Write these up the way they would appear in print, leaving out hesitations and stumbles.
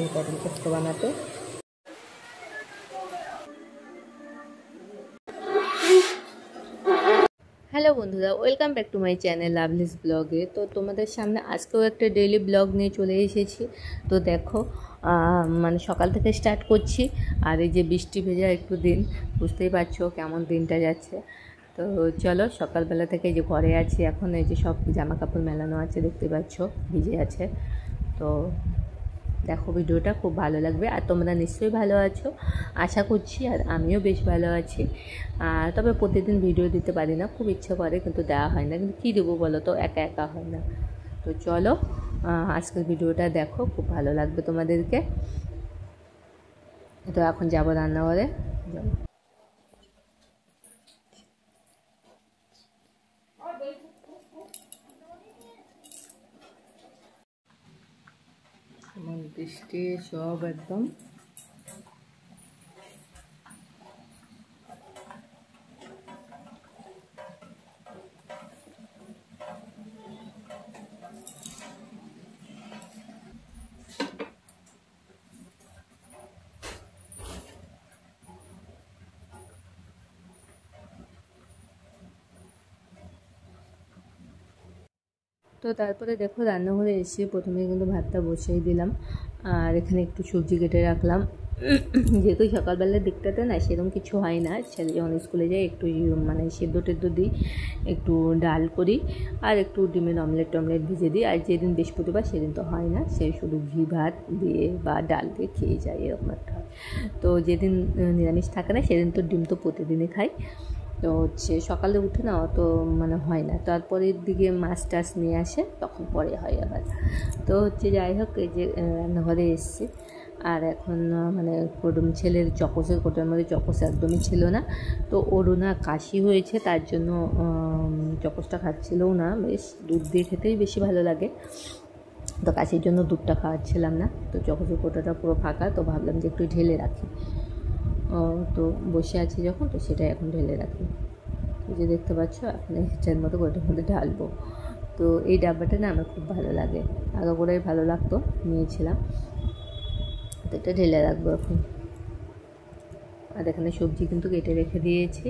এই পটল পোস্ত বানাতে। হ্যালো বন্ধুরা, welcome back to my channel Lovely's ব্লগে। তো তোমাদের সামনে আজকেও একটা ডেইলি ব্লগ নিয়ে চলে এসেছি। তো দেখো মানে সকাল থেকে স্টার্ট করছি, আর এই যে বৃষ্টি ভেজা একটু দিন, বুঝতেই পারছো কেমন দিনটা যাচ্ছে। তো চলো, সকালবেলা থেকে যে ঘরে আছি এখন, এই যে সব জামা কাপড় মেলানো আছে দেখতে পাচ্ছ, ভিজে আছে। তো দেখো ভিডিওটা খুব ভালো লাগবে, আর তোমরা নিশ্চয়ই ভালো আছো আশা করছি, আর আমিও বেশ ভালো আছি। তবে প্রতিদিন ভিডিও দিতে পারি না, খুব ইচ্ছে করে কিন্তু দেওয়া হয় না, কিন্তু কী দেবো বলো তো, একা একা হয় না। তো চলো আজকের ভিডিওটা দেখো, খুব ভালো লাগবে তোমাদেরকে। তো এখন যাবো রান্নাঘরে। বৃষ্টি সব একদম তো তারপরে দেখো রান্নাঘরে এসে প্রথমে কিন্তু ভাতটা বসিয়ে দিলাম, আর এখানে একটু সবজি কেটে রাখলাম। যেহেতু সকালবেলার দিকটাতে না সেরকম কিছু হয় না, ছেলে যখন স্কুলে যায় একটু মানে সেদ্ধ টেদ্ধ দিই, একটু ডাল করি, আর একটু ডিমের অমলেট টমলেট ভেজে দিই। আর যেদিন বৃহস্পতিবার সেদিন তো হয় না, সে শুধু ঘি ভাত দিয়ে বা ডাল দিয়ে খেয়ে যায়, এরকম একটা হয়। তো যেদিন নিরামিষ থাকে না সেদিন তো ডিম তো প্রতিদিনই খাই। তো হচ্ছে সকালে উঠে না অত মানে হয় না, তারপরের দিকে মাছ টাছ নিয়ে আসে, তখন পরে হয় আবার। তো হচ্ছে যাই হোক, এই যে রান্নাঘরে এসছি, আর এখন মানে ছেলের চকসের কোটার মধ্যে চকস একদমই ছিল না। তো ওরও না কাশি হয়েছে, তার জন্য চকসটা খাচ্ছিলও না, বেশ দুধ দিয়ে খেতেই বেশি ভালো লাগে। তো কাশির জন্য দুধটা খাওয়াচ্ছিলাম না। তো চকসের কোটাটা পুরো ফাঁকা, তো ভাবলাম যে একটু ঢেলে রাখি। তো বসে আছি যখন, তো সেটাই এখন ঢেলে রাখি। এই যে দেখতে পাচ্ছ, এখন এটার মতো গোটার মধ্যে ঢালবো। তো এই ডাব্বাটা না আমার খুব ভালো লাগে, আগাগোড়াই ভালো লাগতো, নিয়েছিলাম। তো এটা ঢেলে রাখবো এখন। আর এখানে সবজি কিন্তু কেটে রেখে দিয়েছি।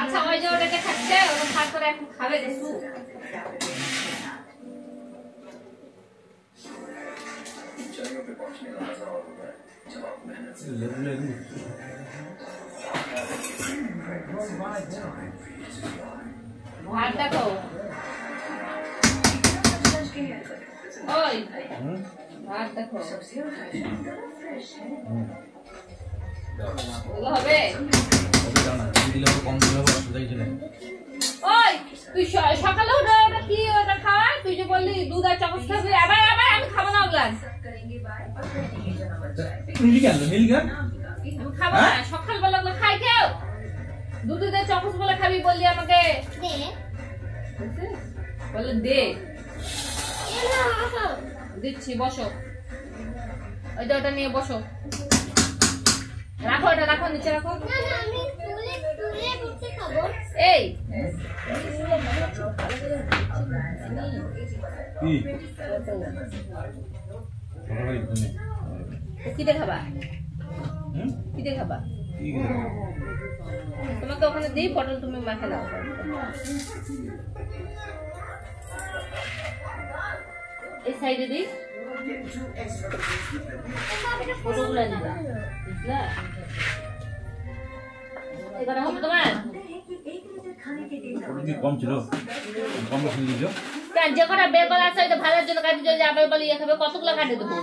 আচ্ছা, ওই যে ওটাকে খাচ্ছে, ওটা খাওয়ার পরে এখন খাবে দেখো। ভাত দেখো, ওই ভাত দেখো, হবে। ওই তুই সকালে ওটা কি ওটা খাওয়া, তুই যে বললি দুধ আর চামচ খাবি, আবার আবার আমি খাবো না ওগুলা, আমি খাবো না। সকালবেলা ওগুলো খাই কেউ? দুধ দিয়ে চামচ বলে খাবি বললি আমাকে, বলে দে, দিচ্ছি, বসো। ওইটা ওটা নিয়ে বসো, রাখো, ওটা রাখো, নিচে রাখো। এই কি দেখাবা? কি দিয়ে খাবা? ঠিক আছে তোমাকে ওখানে দিই, পটল তুমি মাখে দাও। এই সাইডে দিই, পটলগুলো দিবা, বুঝলা? এবার হবে তোমার কম ছিল, কম বেশি দিল। যে কটা বের করা আছে ওইটা ভালোর জন্য কাটি দিয়ে যাবে বলে ইয়ে খাবে, কতগুলো কাটি দেবো?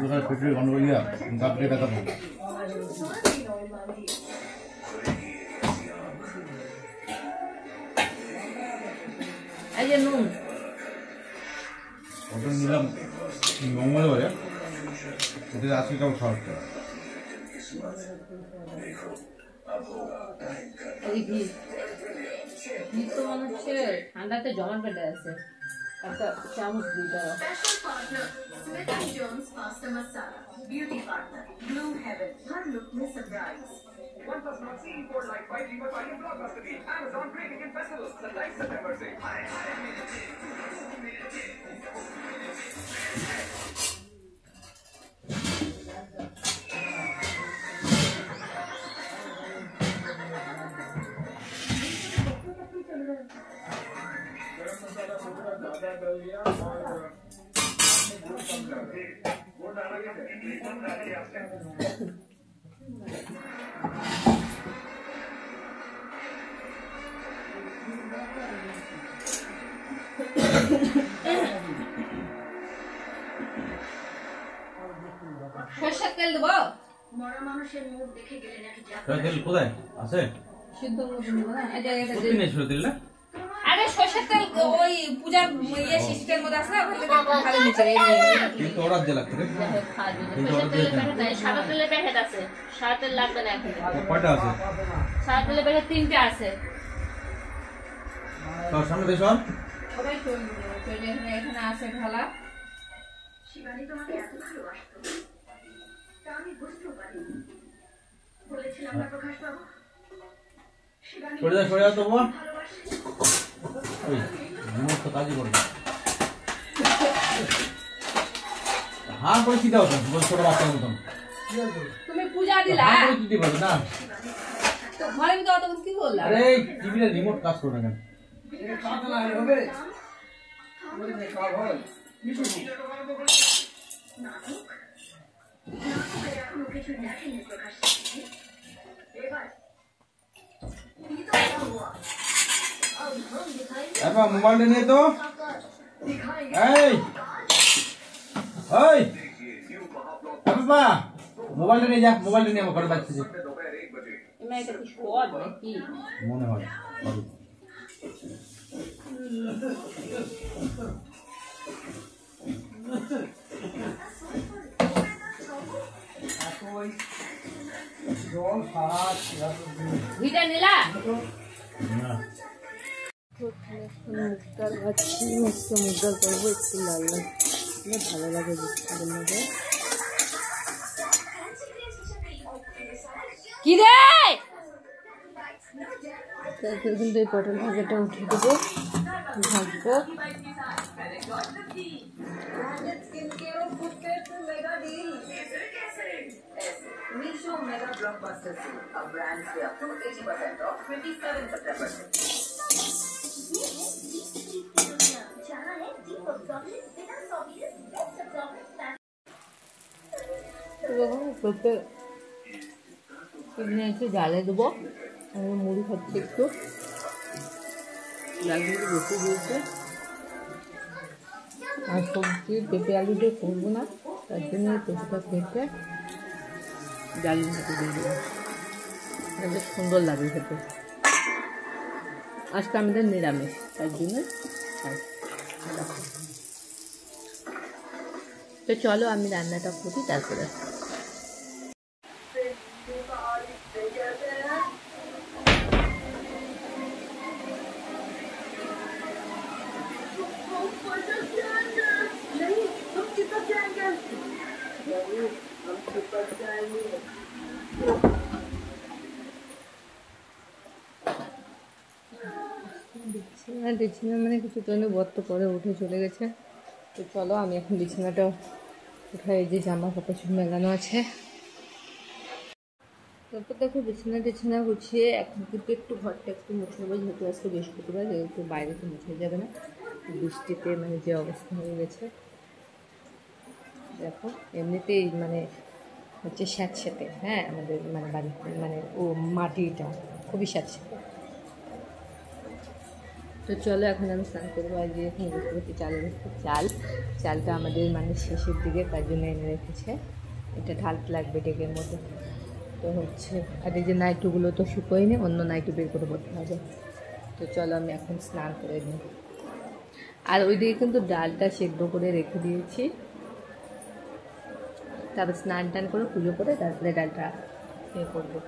ওদের পেটে গন্ডগোল ইয়া গাবলে ব্যথা পাবো। এই যে নুন ওটা নিলাম মঙ্গলবারে, ওদের 80 টাকা খরচ। তো মনে হচ্ছে ঠান্ডাতে জমাট বেঁধে আছে, একটা চামচ দিই দাও। Special partner Smith & Jones Pasta Masala. Beauty partner Blue Heaven. Her look में surprise. One plus not see for like 5 GB by Blockbuster Beat. Amazon Great Weekend Festival. The live September से. সরষের তেল দেবো? মরা মানুষের মুখ দেখে গেলে নাকি তেল কোথায় আছে? সিদ্ধ করে দেবো না, এটা এটা কোথায় নিয়ে ছিল তেলটা? আরে সরষের তেল ওই পূজার ইয়ে সিস্টেম মধ্যে আছে না, ওখান থেকে ভালো নিচে কিন্তু অর্ডার দিয়ে লাগছে রে। সরষের তেলের প্যাকেট নাই, সাদা তেলের প্যাকেট আছে। সাদা তেল লাগবে না এখন। কয়টা আছে? সাদা তেলের প্যাকেট 3টে আছে। তোর সামনে দেশ সব ওটাই চলে এখানে আছে ঢালা। শিবানী তোমাকে এত ভালোবাসতো তা আমি বুঝতেও পারিনি। বলেছিলাম না প্রকাশ বাবু, শিবানী সরে যাও তো বোন। ভালোবাসে। ওই রিমোট তো কাজই করবে। হ্যাঁ করে কি দাও তুমি? ছোট বাচ্চার মতন তুমি পূজা দিলা? হ্যাঁ করে দিতে পারো না। তো ঘরে ভিতরে তখন কি করলা? আরে টিভির রিমোট কাজ করে না কেন? এখনো কিছু দেখেনি প্রকাশ। এবার এবার মোবাইলটা নিয়ে তো এই ওই বাবা মোবাইলটা নিয়ে যা, মোবাইলটা নিয়ে আমার ঘরে বাচ্চা এমন একটা কি স্বাদ নাকি? মনে হয় ভিটা নিলা? না মুগডাল ভাজছি, মস্ত মুগডাল করবো, একটু লাল লাল ভালো লাগে বুঝতে মধ্যে। কি রে? তারপর কিন্তু এই পটল ভাজাটা উঠে দেবো, ভাজবো। Meesho Mega Blockbuster Sale. A brand sale up to 80% off 27 September. একটু জ্বালে দেবো, মুড়ি খাচ্ছি একটু, ডালগুলো বেশি দিয়েছে। আর সবজি পেঁপে আলু দিয়ে করবো না, তার জন্য পেঁপেটা কেটে ডালের সাথে দিয়ে দেবো, বেশ সুন্দর লাগে খেতে। আজকে আমাদের নিরামিষ, তার জন্য তো চলো আমি রান্নাটা করি তারপরে। দেখছি না মানে কিছু জন্য বর তো পরে উঠে চলে গেছে, তো চলো আমি এখন বিছানাটা উঠাই, যে জামা কাপড় সব মেলানো আছে। তারপর দেখো বিছানা গুছিয়ে এখন কিন্তু একটু ঘরটা একটু মুছে নেবো, যেহেতু আজকে বৃহস্পতিবার, যেহেতু বাইরে তো মুছে যাবে না, বৃষ্টিতে মানে যে অবস্থা হয়ে গেছে দেখো। এমনিতেই মানে হচ্ছে স্যাঁতস্যাঁতে, হ্যাঁ আমাদের মানে বাড়িতে মানে ও মাটিটা খুবই স্যাঁতস্যাঁতে। তো চলো এখন আমি স্নান করবো। আর যে এখন দেখতে পাচ্ছি চালটা আমাদের মানে শেষের দিকে, তার জন্য এনে রেখেছে, এটা ঢালতে লাগবে ডেকের মধ্যে। তো হচ্ছে আর এই যে নাইটুগুলো তো শুকোয়নি, অন্য নাইটু বের করে পড়তে হবে। তো চলো আমি এখন স্নান করে নিই। আর ওইদিকে কিন্তু ডালটা সেদ্ধ করে রেখে দিয়েছি, তারপর স্নান টান করে পুজো করে তারপরে ডালটা ইয়ে করবো।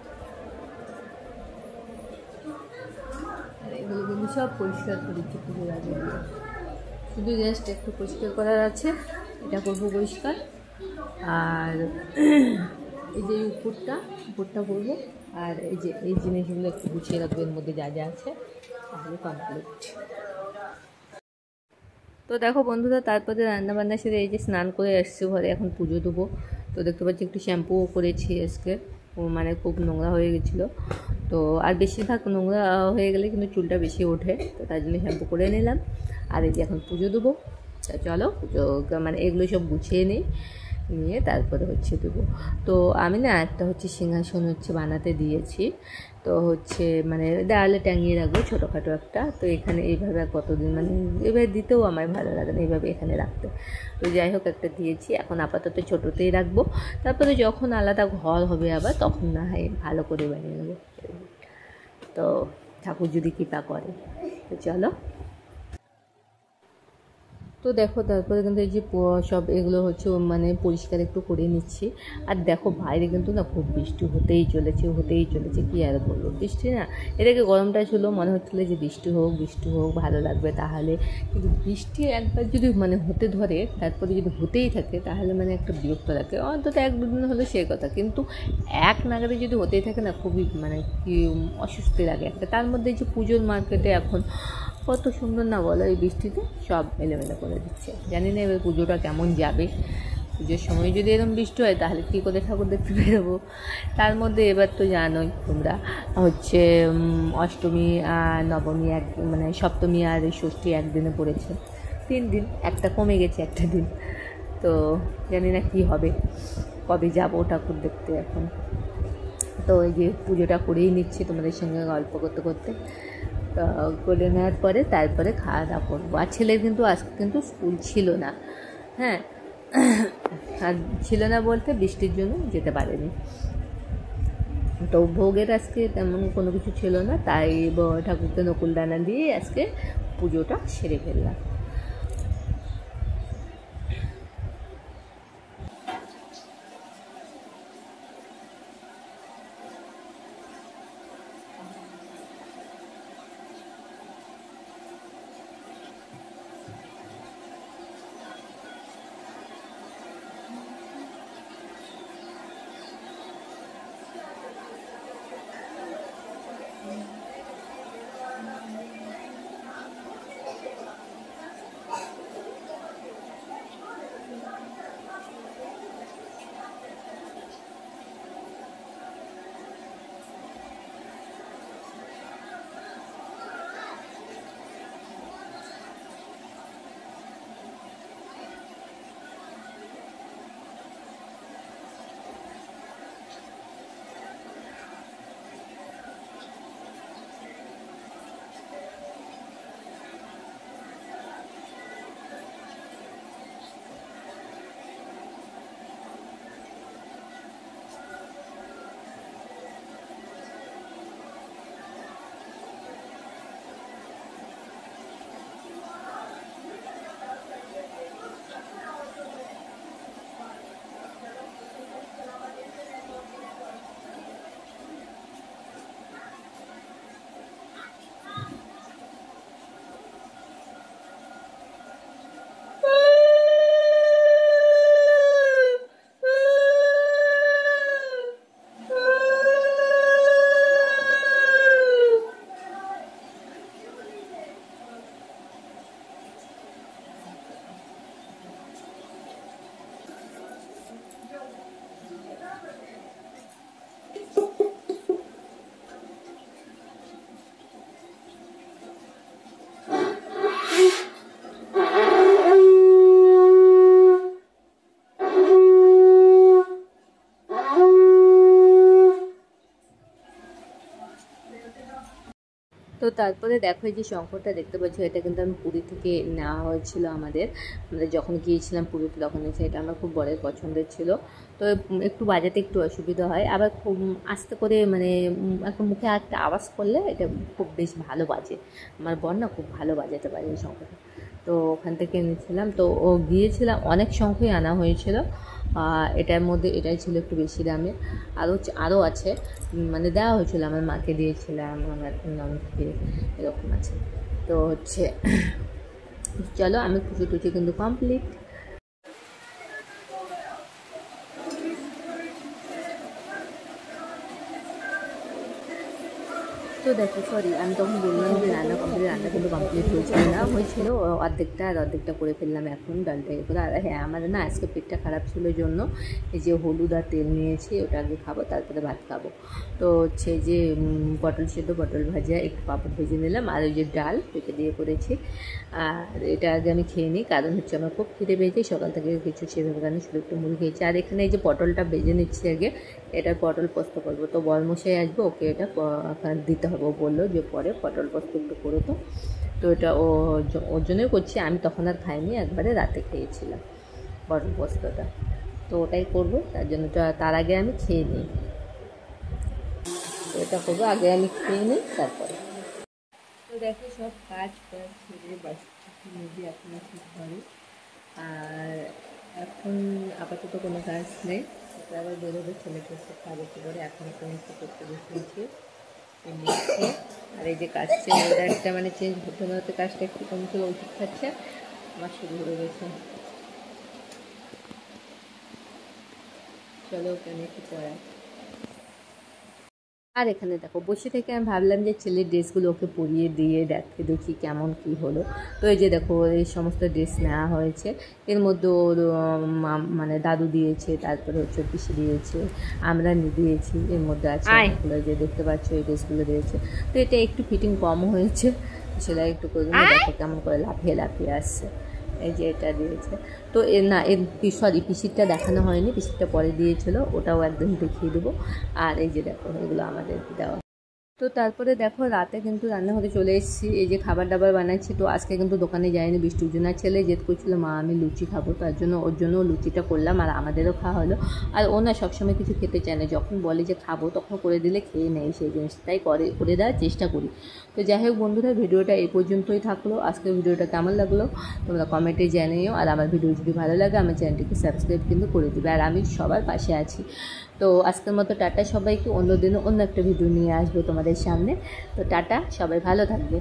আর এগুলো কিন্তু সব পরিষ্কার করে দিচ্ছি পুজোর আগে, শুধু জাস্ট একটু পরিষ্কার করার আছে, এটা করবো পরিষ্কার। আর এই যে উপরটা করবো, আর এই যে এই জিনিসগুলো একটু গুছিয়ে রাখবো, এর মধ্যে যা যা আছে, তাহলে কমপ্লিট। তো দেখো বন্ধুরা, তারপরে রান্নাবান্না সেরে এই যে স্নান করে এসছি ঘরে, এখন পুজো দেবো। তো দেখতে পাচ্ছি একটু শ্যাম্পুও করেছি আজকে, ও মানে খুব নোংরা হয়ে গেছিলো। তো আর বেশিরভাগ নোংরা হয়ে গেলে কিন্তু চুলটা বেশি ওঠে, তো তার জন্য শ্যাম্পু করে নিলাম। আর এই যে এখন পুজো দেবো। তা চলো পুজো মানে এগুলো সব গুছিয়ে নিয়ে তারপরে হচ্ছে দেবো। তো আমি না একটা হচ্ছে সিংহাসন হচ্ছে বানাতে দিয়েছি, তো হচ্ছে মানে দেওয়ালে টাঙিয়ে রাখবো ছোটোখাটো একটা। তো এখানে এইভাবে কতদিন মানে এভাবে দিতেও আমার ভালো লাগে না, এইভাবে এখানে রাখতে। তো যাই হোক একটা দিয়েছি, এখন আপাতত ছোটোতেই রাখবো, তারপরে যখন আলাদা ঘর হবে আবার তখন না হয় ভালো করে বানিয়ে নেবো। তো ঠাকুর যদি কৃপা করে। তো চলো। তো দেখো তারপরে কিন্তু এই যে সব এগুলো হচ্ছে মানে পরিষ্কার একটু করে নিচ্ছি। আর দেখো বাইরে কিন্তু না খুব বৃষ্টি হতেই চলেছে, কী আর বলবো, বৃষ্টি না এটাকে গরমটা ছিল, মনে হচ্ছিলো যে বৃষ্টি হোক ভালো লাগবে, তাহলে কিন্তু বৃষ্টি একবার যদি মানে হতে ধরে তারপরে যদি হতেই থাকে তাহলে মানে একটা বিরক্ত লাগে, অন্তত 1-2 দিন হলে সে কথা, কিন্তু এক নাগারে যদি হতেই থাকে না খুবই মানে কি অস্বস্তি লাগে একটা। তার মধ্যে যে পুজোর মার্কেটে এখন কত সুন্দর না বলো, এই বৃষ্টিতে সব এলোমেলো করে দিচ্ছে। জানি না এবার পুজোটা কেমন যাবে, পুজোর সময় যদি এরকম বৃষ্টি হয় তাহলে কী করে ঠাকুর দেখতে বেরোবো। তার মধ্যে এবার তো জানোই তোমরা হচ্ছে অষ্টমী আর নবমী মানে সপ্তমী আর ষষ্ঠী একদিনে পড়েছে, 3 দিন, একটা কমে গেছে একটা দিন। তো জানি না কী হবে, কবে যাবো ঠাকুর দেখতে এখন। তো এই যে পুজোটা করেই নিচ্ছি তোমাদের সঙ্গে গল্প করতে করতে। করে নেওয়ার পরে তারপরে খাওয়া দাওয়া করবো। আর ছেলের কিন্তু আজকে কিন্তু স্কুল ছিল না, হ্যাঁ, আর ছিল না বলতে বৃষ্টির জন্য যেতে পারেনি। তো ভোগের আজকে তেমন কোনো কিছু ছিল না, তাই ঠাকুরকে নকুলদানা দিয়ে আজকে পুজোটা সেরে ফেললাম। তো তারপরে দেখো এই যে শঙ্করটা দেখতে পাচ্ছ, এটা কিন্তু আমি পুরী থেকে নেওয়া হয়েছিল আমাদের যখন গিয়েছিলাম পুরীতে, তখন এটা আমার খুব বড় পছন্দের ছিল। তো একটু বাজাতে একটু অসুবিধা হয়, আবার খুব আস্তে করে মানে একটা মুখে একটা আওয়াজ করলে এটা খুব বেশ ভালো বাজে। আমার বর না খুব ভালো বাজাতে পারে এই শঙ্করটা। তো ওখান থেকে এনেছিলাম, তো ও গিয়েছিলাম অনেক শঙ্খই আনা হয়েছিল। এটার মধ্যে এটাই ছিল একটু বেশি দামে, আরও আছে মানে দেওয়া হয়েছিল, আমার মাকে দিয়েছিলাম, আমার ননদকে, এরকম আছে। তো হচ্ছে চলো আমি পুজো টুচি কিন্তু কমপ্লিট। তো দেখো সরি, আমি তখন বললাম যে রান্না কিন্তু কমপ্লিট হয়েছিল অর্ধেকটা, আর অর্ধেকটা করে ফেললাম এখন ডালটা ইয়ে করে। আর হ্যাঁ, আমার না আজকে পেটটা খারাপ ছিল জন্য এই যে হলুদ আর তেল নিয়েছি, ওটা আগে খাবো তারপরে ভাত খাবো। তো হচ্ছে যে পটল সেদ্ধ, পটল ভাজা, একটু পাঁপড় ভেজে নিলাম, আর ওই যে ডাল পেটে দিয়ে করেছি। আর এটা আগে আমি খেয়ে নিই, কারণ হচ্ছে আমার খুব খিদে পেয়েছে, সকাল থেকে কিছু সেভাবে কারণে শুধু একটু মুড়ি খেয়েছি। আর এখানে এই যে পটলটা ভেজে নিচ্ছি আগে, এটা পটল পোস্ত করবো। তো বরমশাই আসবে, ওকে এটা দিতে হবে। ও বললো যে পরে পটল পোস্ত একটু করো। তো এটা ওর জন্যই করছি, আমি তখন আর খাইনি, একবারে রাতে খেয়েছিলাম পটল পোস্তটা। তো ওটাই করবো, তার জন্য তার আগে আমি খেয়ে নিই। তো এটা করবো, আগে আমি খেয়ে নিই তারপরে। তো দেখো সব কাজ ছেড়ে বাসি এখন ঠিক ঘরে। আর এখন আপাতত কোনো কাজ নেই, আবার বেরোবে, ছেলেকে সব কাগজ করে এখন সমস্ত করতে বসেছি। আর এই যে কাজটা ওয়েদারটা মানে চেঞ্জ হতে না হতে কাজটা একটু কমছিল, ওষুধ খাচ্ছে, আমার শুরু হয়ে গেছে। চলো ওখানে একটু পড়ায়। আর এখানে দেখো বসে থেকে আমি ভাবলাম যে ছেলের ড্রেসগুলো ওকে পরিয়ে দিয়ে দেখি কেমন কি হলো। তো এই যে দেখো এই সমস্ত ড্রেস নেওয়া হয়েছে, এর মধ্যে ওর মানে দাদু দিয়েছে, তারপরে হচ্ছে পিসি দিয়েছে, আমরা দিয়েছি, এর মধ্যে আছে এগুলো যে দেখতে পাচ্ছ, এই ড্রেসগুলো দিয়েছে। তো এটা একটু ফিটিং কম হয়েছে, সেলাই একটু করে দেখো কেমন করে লাফিয়ে আসছে। এই যে এটা দিয়েছে। তো সরি পিসিরটা দেখানো হয়নি, পিসিরটা পরে দিয়েছিল, ওটাও একদম দেখিয়ে দেবো। আর এই যে দেখো এগুলো আমাদের দেওয়া। তো তারপরে দেখো রাতে কিন্তু রান্নাঘরে চলে এসেছি, এই যে খাবার দাবার বানাচ্ছি। তো আজকে কিন্তু দোকানে যাইনি, বৃষ্টির জন্য। ছেলে জেদ করছিল মা আমি লুচি খাবো, তার জন্য ওর জন্য লুচিটা করলাম, আর আমাদেরও খাওয়া হলো। আর ও না সবসময় কিছু খেতে চায় না, যখন বলে যে খাবো তখন করে দিলে খেয়ে নেয় সেই জিনিসটাই করে দেওয়ার চেষ্টা করি। তো যাই হোক বন্ধুরা, ভিডিওটা এই পর্যন্তই থাকলো। আজকের ভিডিওটা কেমন লাগলো তোমরা কমেন্টে জানিও, আর আমার ভিডিও যদি ভালো লাগে আমার চ্যানেলটিকে সাবস্ক্রাইব কিন্তু করে দেবে, আর আমি সবার পাশে আছি। তো আজকের মতো টাটা সবাইকে, অন্য দিনও অন্য একটা ভিডিও নিয়ে আসবো তোমাদের সামনে। তো টাটা, সবাই ভালো থাকবে।